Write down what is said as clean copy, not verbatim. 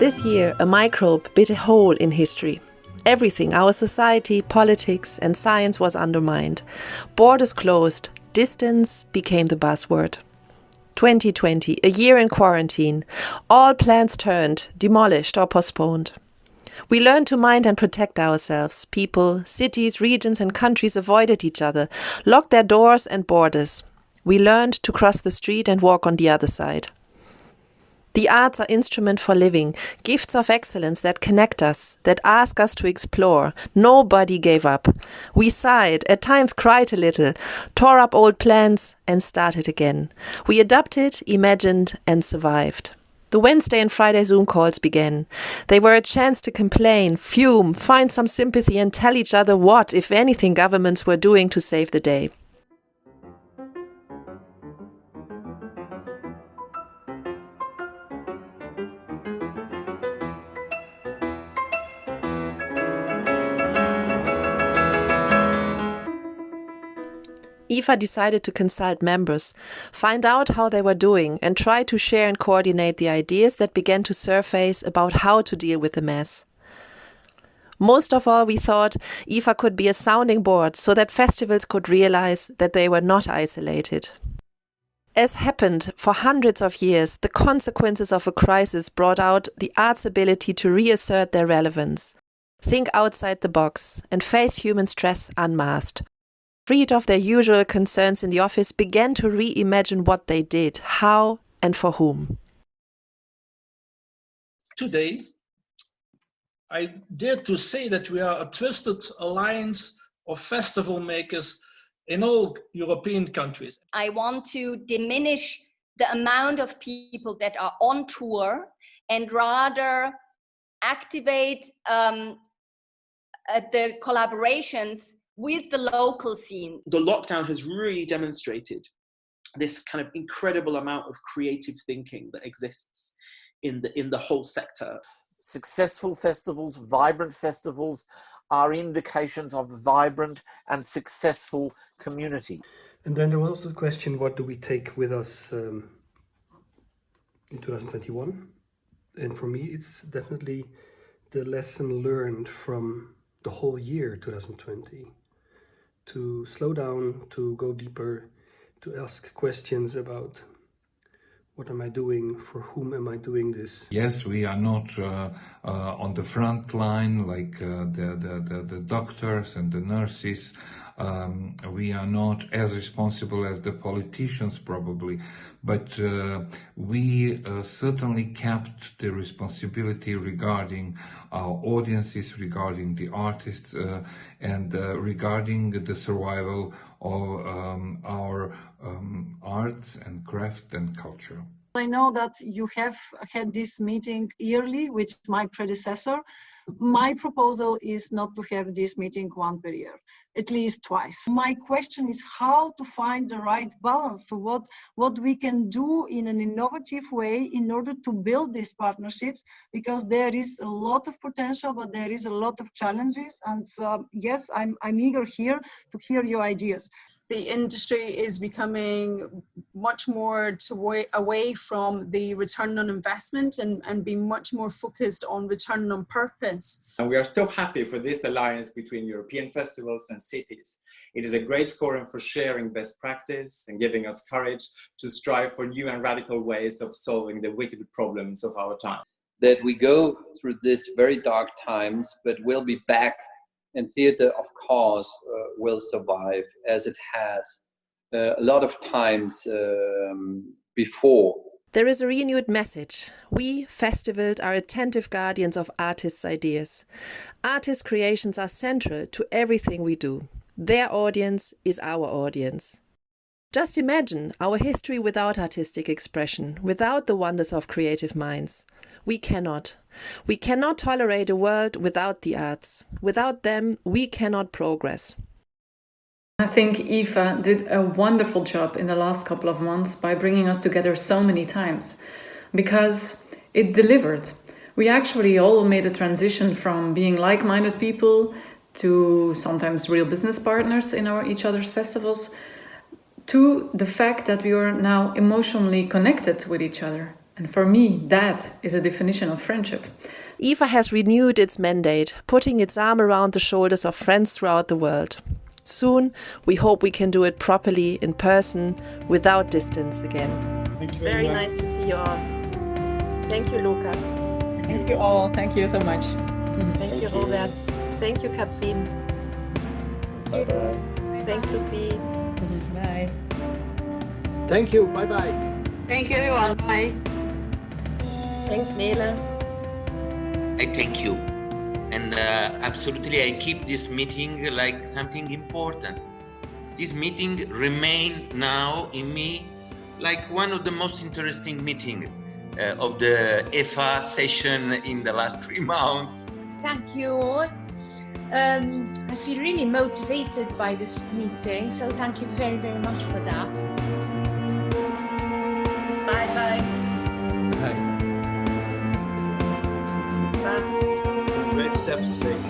This year, a microbe bit a hole in history. Everything, our society, politics and science was undermined. Borders closed, distance became the buzzword. 2020, a year in quarantine. All plans turned, demolished or postponed. We learned to mind and protect ourselves. People, cities, regions and countries avoided each other, locked their doors and borders. We learned to cross the street and walk on the other side. The arts are instruments for living, gifts of excellence that connect us, that ask us to explore. Nobody gave up. We sighed, at times cried a little, tore up old plans and started again. We adapted, imagined and survived. The Wednesday and Friday Zoom calls began. They were a chance to complain, fume, find some sympathy and tell each other what, if anything, governments were doing to save the day. EFA decided to consult members, find out how they were doing and try to share and coordinate the ideas that began to surface about how to deal with the mess. Most of all, we thought EFA could be a sounding board so that festivals could realize that they were not isolated. As happened for hundreds of years, the consequences of a crisis brought out the arts' ability to reassert their relevance, think outside the box and face human stress unmasked. Freed of their usual concerns in the office, began to reimagine what they did, how and for whom. Today, I dare to say that we are a trusted alliance of festival makers in all European countries. I want to diminish the amount of people that are on tour and rather activate the collaborations with the local scene. The lockdown has really demonstrated this kind of incredible amount of creative thinking that exists in the whole sector. Successful festivals, vibrant festivals are indications of vibrant and successful community. And then there was also the question, what do we take with us in 2021? And for me, it's definitely the lesson learned from the whole year 2020. To slow down, to go deeper, to ask questions about what am I doing, for whom am I doing this? Yes, we are not on the front line like the doctors and the nurses. We are not as responsible as the politicians probably, but we certainly kept the responsibility regarding our audiences, regarding the artists, and regarding the survival of our arts and craft and culture. I know that you have had this meeting yearly with my predecessor. My proposal is not to have this meeting one per year, at least twice. My question is how to find the right balance, what we can do in an innovative way in order to build these partnerships, because there is a lot of potential, but there is a lot of challenges. And yes, I'm eager here to hear your ideas. The industry is becoming much more away from the return on investment and being much more focused on return on purpose. And we are so happy for this alliance between European festivals and cities. It is a great forum for sharing best practice and giving us courage to strive for new and radical ways of solving the wicked problems of our time. That we go through this very dark times, but we'll be back. And theatre, of course, will survive as it has a lot of times before. There is a renewed message. We, festivals, are attentive guardians of artists' ideas. Artists' creations are central to everything we do. Their audience is our audience. Just imagine our history without artistic expression, without the wonders of creative minds. We cannot. We cannot tolerate a world without the arts. Without them, we cannot progress. I think EFA did a wonderful job in the last couple of months by bringing us together so many times, because it delivered. We actually all made a transition from being like-minded people to sometimes real business partners in each other's festivals, to the fact that we are now emotionally connected with each other. And for me, that is a definition of friendship. EFA has renewed its mandate, putting its arm around the shoulders of friends throughout the world. Soon, we hope we can do it properly in person, without distance again. Thank you very much. nice to see you all. Thank you, Luca. Thank you all. Thank you so much. Thank you, Robert. Thank you, Katrin. Bye-bye. Thanks, Sophie. Bye. Thank you. Bye-bye. Thank you, everyone. Bye. Thanks, Nele. I thank you. And absolutely, I keep this meeting like something important. This meeting remains now in me like one of the most interesting meetings of the EFA session in the last 3 months. Thank you all. I feel really motivated by this meeting, so thank you very, very much for that. Bye-bye. Great steps to take.